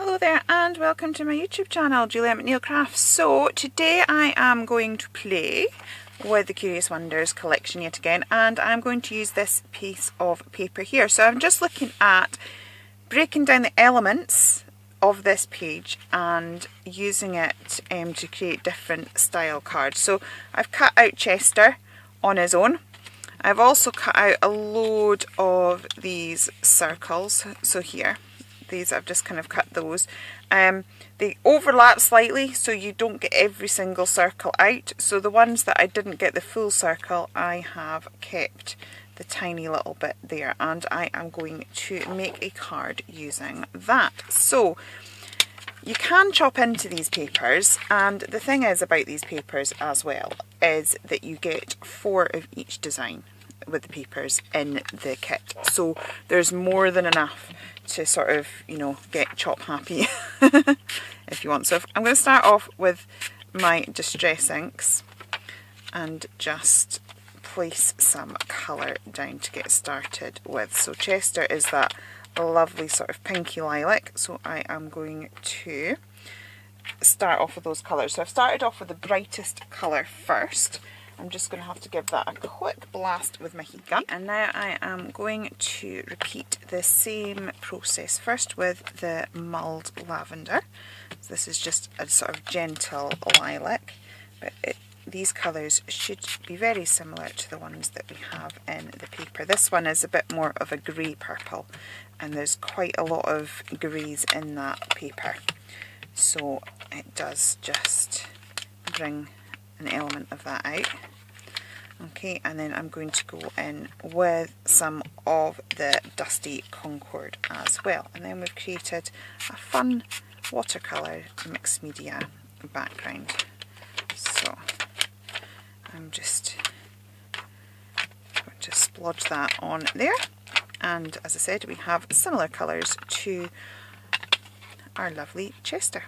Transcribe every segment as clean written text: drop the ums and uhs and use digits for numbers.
Hello there and welcome to my YouTube channel, Julia McNeil Crafts. So today I am going to play with the Curious Wonders collection yet again, and I'm going to use this piece of paper here. So I'm just looking at breaking down the elements of this page and using it to create different style cards. So I've cut out Chester on his own. I've also cut out a load of these circles, so here. These I've just kind of cut those. They overlap slightly, so you don't get every single circle out. So the ones that I didn't get the full circle, I have kept the tiny little bit there, and I am going to make a card using that. So you can chop into these papers, and the thing is about these papers as well is that you get 4 of each design with the papers in the kit, so there's more than enough to sort of, you know, get chop happy if you want. So I'm going to start off with my distress inks and just place some colour down to get started with. So Chester is that lovely sort of pinky lilac, so I am going to start off with those colours. So I've started off with the brightest colour first. I'm just going to have to give that a quick blast with my heat gun. And now I am going to repeat the same process, first with the mulled lavender. So this is just a sort of gentle lilac, but these colours should be very similar to the ones that we have in the paper. This one is a bit more of a grey purple, and there's quite a lot of greys in that paper, so it does just bring an element of that out. Okay, and then I'm going to go in with some of the Dusty Concord as well, and then we've created a fun watercolour mixed media background. So I'm just going to splodge that on there, and as I said, we have similar colours to our lovely Chester.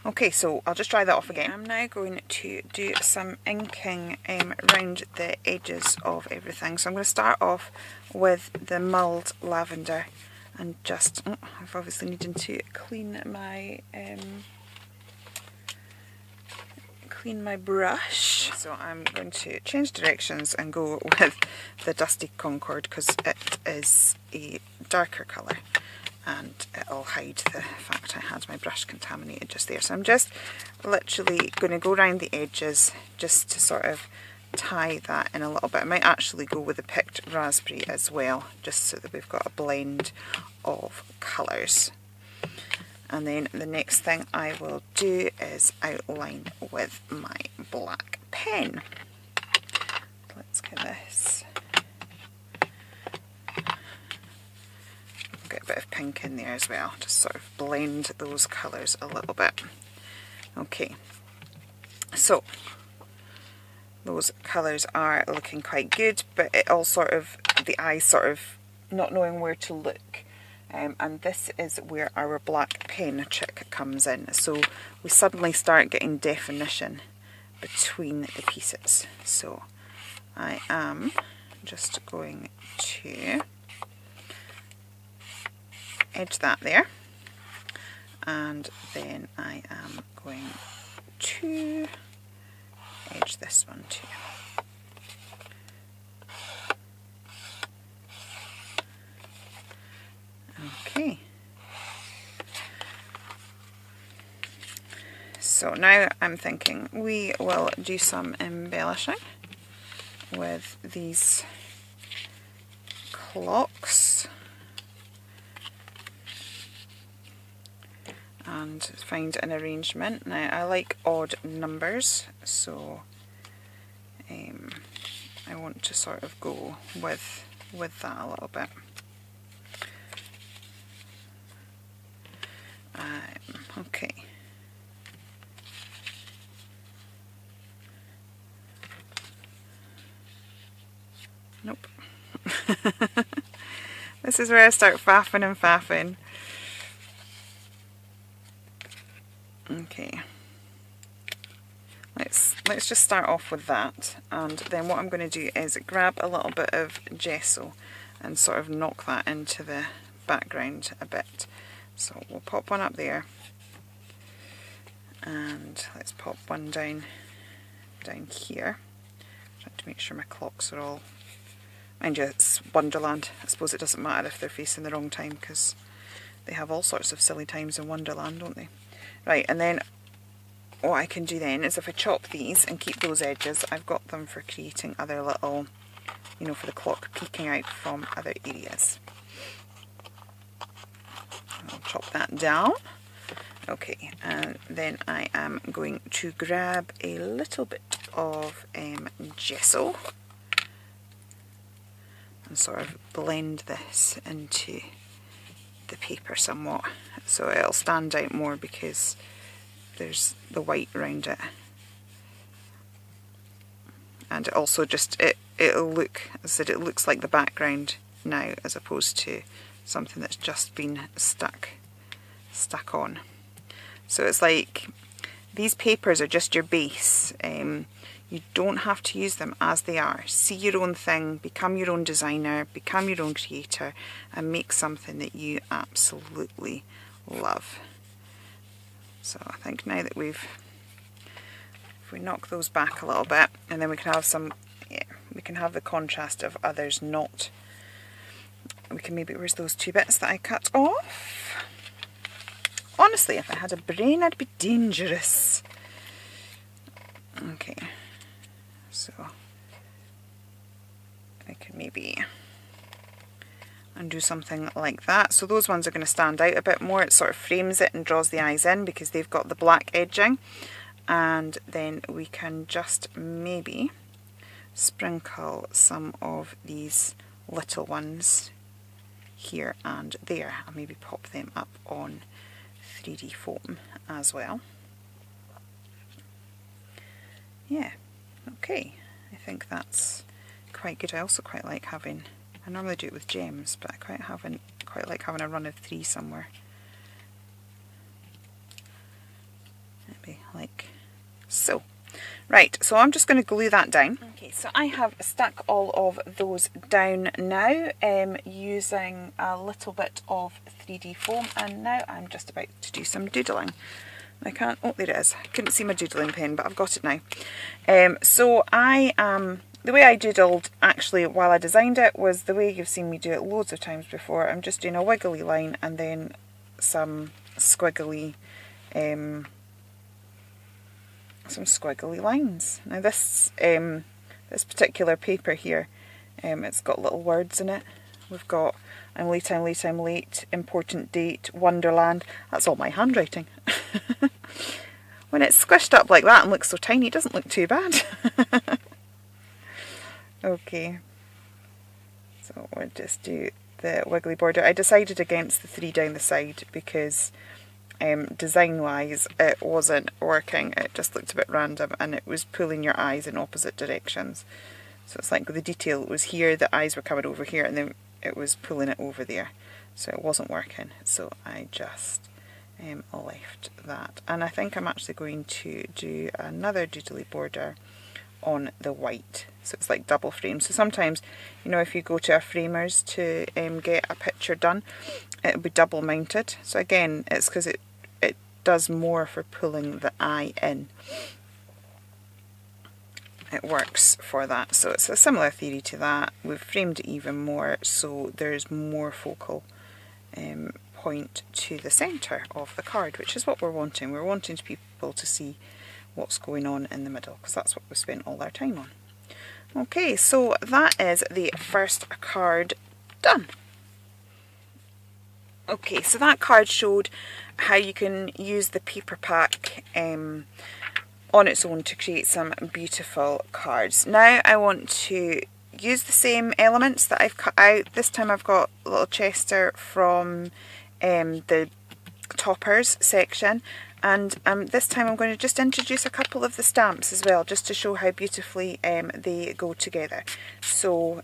Okay, so I'll just dry that off again. I'm now going to do some inking around the edges of everything. So I'm going to start off with the mulled lavender, and just, I've obviously needed to clean my brush. So I'm going to change directions and go with the Dusty Concord because it is a darker colour, and it'll hide the fact I had my brush contaminated just there. So I'm just literally going to go around the edges just to sort of tie that in a little bit. I might actually go with the picked raspberry as well, just so that we've got a blend of colours. And then the next thing I will do is outline with my black pen. Let's get this. Get a bit of pink in there as well, just sort of blend those colours a little bit. Okay, so those colours are looking quite good, but it all sort of, the eye sort of not knowing where to look, and this is where our black pen trick comes in. So we suddenly start getting definition between the pieces. So I am just going to edge that there, and then I am going to edge this one too. Okay, so now I'm thinking we will do some embellishing with these clocks and find an arrangement. Now I like odd numbers, so I want to sort of go with that a little bit. Okay. Nope. This is where I start faffing and faffing. Okay, let's just start off with that, and then what I'm going to do is grab a little bit of gesso and sort of knock that into the background a bit. So we'll pop one up there, and let's pop one down here. Trying to make sure my clocks are all, mind you, it's Wonderland. I suppose it doesn't matter if they're facing the wrong time, because they have all sorts of silly times in Wonderland, don't they? Right, and then what I can do then is if I chop these and keep those edges, I've got them for creating other little, you know, for the clock peeking out from other areas. I'll chop that down. Okay, and then I am going to grab a little bit of gesso and sort of blend this into the paper somewhat, so it'll stand out more because there's the white around it, and it also just it'll look, as I said, it looks like the background now as opposed to something that's just been stuck on. So it's like these papers are just your base. You don't have to use them as they are. See your own thing, become your own designer, become your own creator, and make something that you absolutely love. So I think now that if we knock those back a little bit, and then we can have some, yeah, we can have the contrast of others not. We can maybe, where's those two bits that I cut off? Honestly, if I had a brain, I'd be dangerous. Okay, so I can maybe undo something like that. So those ones are going to stand out a bit more. It sort of frames it and draws the eyes in because they've got the black edging. And then we can just maybe sprinkle some of these little ones here and there, and maybe pop them up on 3D foam as well. Yeah, okay, I think that's quite good. I also quite like having, I normally do it with gems, but I quite like having a run of 3 somewhere. Maybe like so. Right, so I'm just going to glue that down. Okay, so I have stuck all of those down now using a little bit of 3D foam, and now I'm just about to do some doodling. I can't, oh there it is, I couldn't see my doodling pen, but I've got it now. So the way I doodled actually while I designed it was the way you've seen me do it loads of times before. I'm just doing a wiggly line and then some squiggly lines. Now this particular paper here, it's got little words in it. We've got I'm late, important date, Wonderland. That's all my handwriting. When it's squished up like that and looks so tiny, it doesn't look too bad. Okay, so we'll just do the wiggly border. I decided against the 3 down the side because design wise it wasn't working. It just looked a bit random and it was pulling your eyes in opposite directions. So it's like the detail was here, the eyes were coming over here, and then it was pulling it over there, so it wasn't working. So I just left that, and I think I'm actually going to do another doodly border on the white, so it's like double frame. So sometimes, you know, if you go to a framer's to get a picture done, it'll be double mounted. So again, it's because it does more for pulling the eye in. It works for that. So it's a similar theory to that. We've framed it even more, so there's more focal point to the centre of the card, which is what we're wanting. We're wanting people to see what's going on in the middle, because that's what we spent all our time on. Okay, so that is the first card done. Okay, so that card showed how you can use the paper pack on its own to create some beautiful cards. Now I want to use the same elements that I've cut out. This time I've got a little Chester from the toppers section, and this time I'm going to just introduce a couple of the stamps as well, just to show how beautifully they go together. So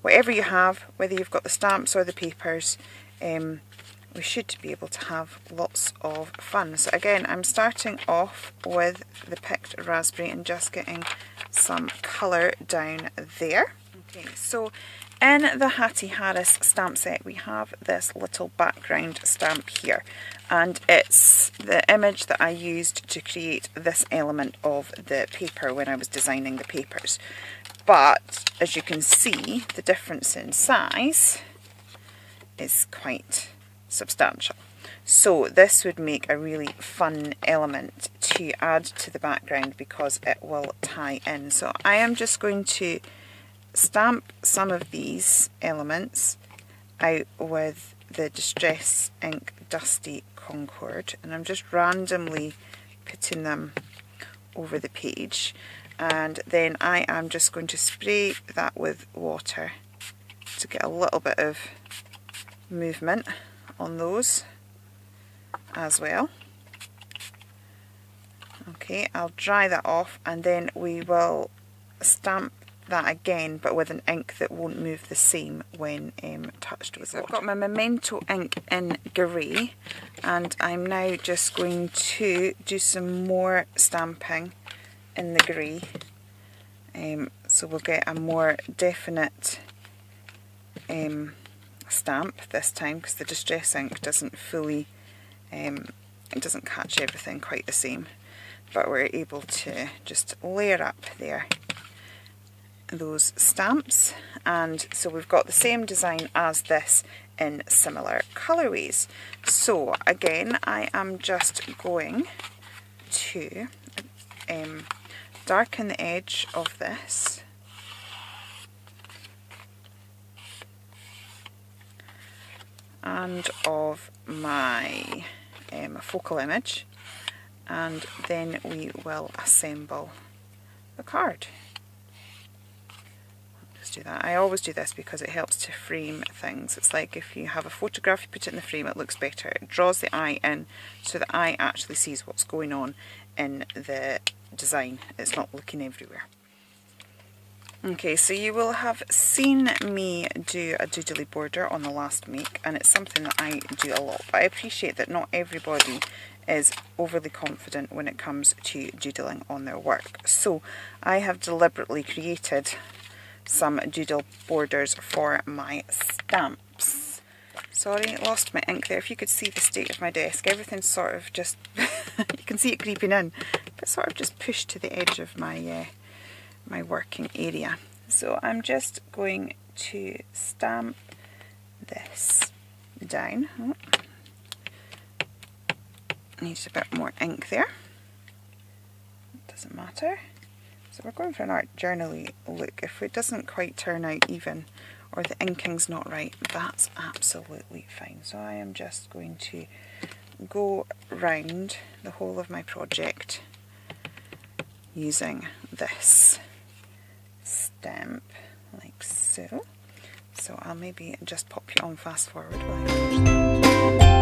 whatever you have, whether you've got the stamps or the papers, we should be able to have lots of fun. So again, I'm starting off with the picked raspberry and just getting some colour down there. Okay, so in the Hattie Harris stamp set we have this little background stamp here, and it's the image that I used to create this element of the paper when I was designing the papers. But as you can see, the difference in size is quite substantial. So this would make a really fun element to add to the background because it will tie in. So I am just going to stamp some of these elements out with the Distress Ink Dusty Concord, and I'm just randomly putting them over the page, and then I am just going to spray that with water to get a little bit of movement on those as well. Okay, I'll dry that off and then we will stamp that again, but with an ink that won't move the same when touched with water. I've got my Memento ink in grey, and I'm now just going to do some more stamping in the grey, so we'll get a more definite stamp this time, because the Distress ink doesn't fully, it doesn't catch everything quite the same, but we're able to just layer up there those stamps, and so we've got the same design as this in similar colourways. So again, I am just going to darken the edge of this and of my focal image, and then we will assemble the card. Just do that. I always do this because it helps to frame things. It's like if you have a photograph, you put it in the frame, it looks better. It draws the eye in so the eye actually sees what's going on in the design. It's not looking everywhere. Okay, so you will have seen me do a doodly border on the last make, and it's something that I do a lot, but I appreciate that not everybody is overly confident when it comes to doodling on their work. So I have deliberately created some doodle borders for my stamps. Sorry, lost my ink there. If you could see the state of my desk, everything's sort of just, you can see it creeping in, but sort of just pushed to the edge of my my working area. So I'm just going to stamp this down. Oh, needs a bit more ink there. Doesn't matter. So we're going for an art journal-y look. If it doesn't quite turn out even, or the inking's not right, that's absolutely fine. So I am just going to go round the whole of my project using this stamp, like so. So I'll maybe just pop you on fast forward while I finish that.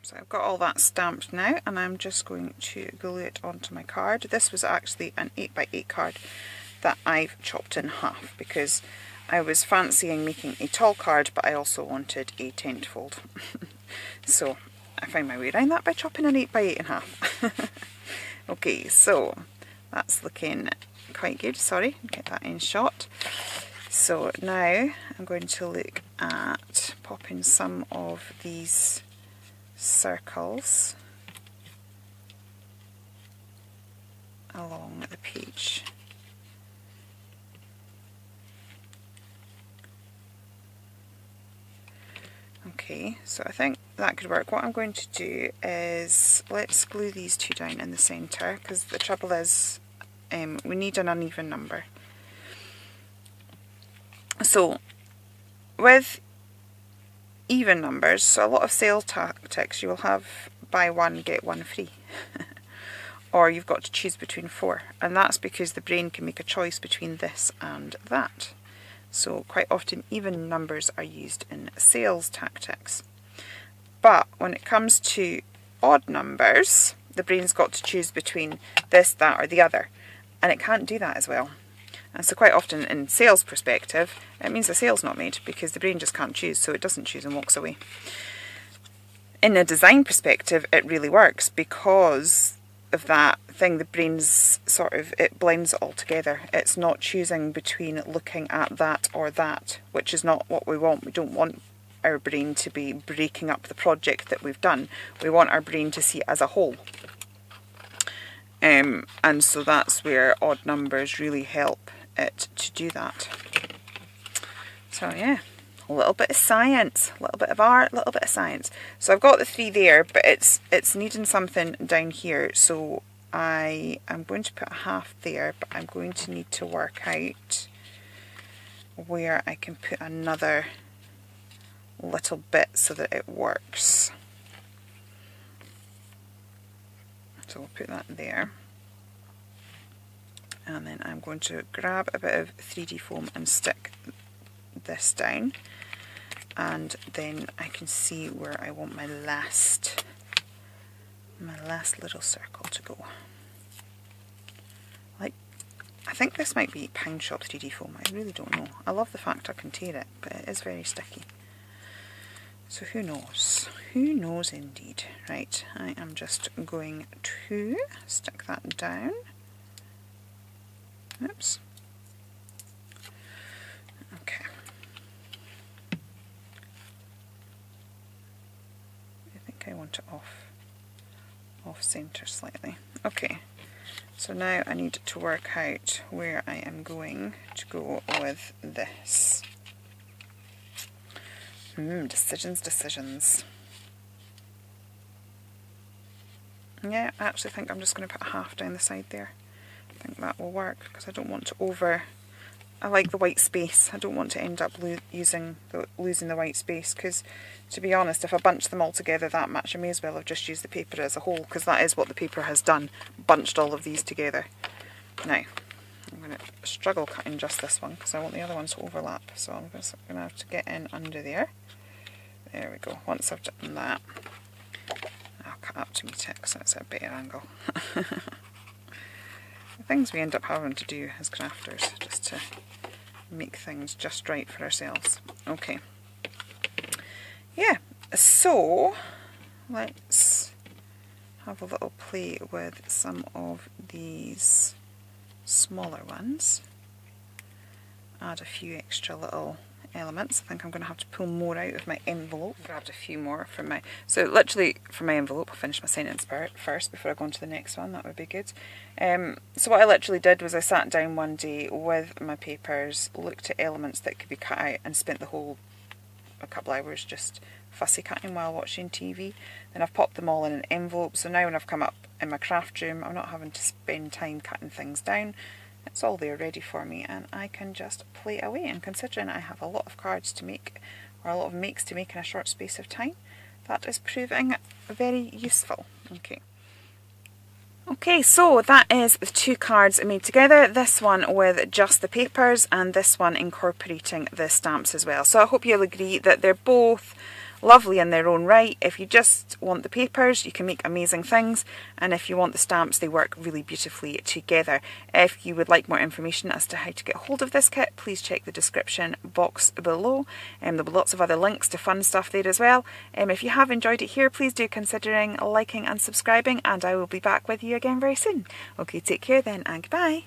So I've got all that stamped now, and I'm just going to glue it onto my card. This was actually an 8x8 card that I've chopped in half because I was fancying making a tall card, but I also wanted a tent-fold. So I found my way around that by chopping an 8x8 in half. Okay, so that's looking quite good. Sorry, get that in shot. So now I'm going to look at popping some of these circles along the page. Okay, so I think that could work. What I'm going to do is let's glue these two down in the centre, because the trouble is we need an uneven number. So with even numbers, so a lot of sale tactics, you will have buy one get one free or you've got to choose between 4, and that's because the brain can make a choice between this and that. So quite often even numbers are used in sales tactics. But when it comes to odd numbers, the brain's got to choose between this, that or the other, and it can't do that as well. And so quite often in sales perspective, it means the sale's not made because the brain just can't choose, so it doesn't choose and walks away. In a design perspective, it really works because of that thing. The brain's sort of, it blends it all together. It's not choosing between looking at that or that, which is not what we want. We don't want our brain to be breaking up the project that we've done. We want our brain to see it as a whole. And so that's where odd numbers really help it to do that. So yeah, a little bit of science, a little bit of art, a little bit of science. So I've got the 3 there, but it's needing something down here, so I am going to put a half there, but I'm going to need to work out where I can put another little bit so that it works. So we'll put that there. And then I'm going to grab a bit of 3D foam and stick this down, and then I can see where I want my last little circle to go. Like, I think this might be Pound Shop 3D foam, I really don't know. I love the fact I can tear it, but it is very sticky. So who knows? Who knows indeed. Right, I am just going to stick that down. Oops. Okay. I think I want it off center slightly. Okay. So now I need to work out where I am going to go with this. Decisions. Yeah, I actually think I'm just going to put a half down the side there. I think that will work because I don't want to I like the white space. I don't want to end up losing the white space, because to be honest, if I bunch them all together that much, I may as well have just used the paper as a whole, because that is what the paper has done, bunched all of these together. Now, I'm going to struggle cutting just this one because I want the other ones to overlap, so I'm going to have to get in under there. There we go. Once I've done that, I'll cut up to meet it so it's at a better angle. The things we end up having to do as crafters, just to make things just right for ourselves. Okay. Yeah, so let's have a little play with some of these smaller ones. Add a few extra little elements. I think I'm going to have to pull more out of my envelope. Grabbed a few more from my, so literally from my envelope, I'll finish my sentence part first before I go on to the next one, that would be good. So what I literally did was I sat down one day with my papers, looked at elements that could be cut out, and spent a couple hours just fussy cutting while watching TV. Then I've popped them all in an envelope, so now when I've come up in my craft room, I'm not having to spend time cutting things down. It's all there ready for me, and I can just play away. And considering I have a lot of cards to make, or a lot of makes to make in a short space of time, that is proving very useful. Okay, so that is the 2 cards made together, this one with just the papers and this one incorporating the stamps as well. So I hope you'll agree that they're both lovely in their own right. If you just want the papers, you can make amazing things, and if you want the stamps, they work really beautifully together. If you would like more information as to how to get hold of this kit, please check the description box below, and there'll be lots of other links to fun stuff there as well. If you have enjoyed it here, please do considering liking and subscribing, and I will be back with you again very soon. Okay, take care then, and goodbye.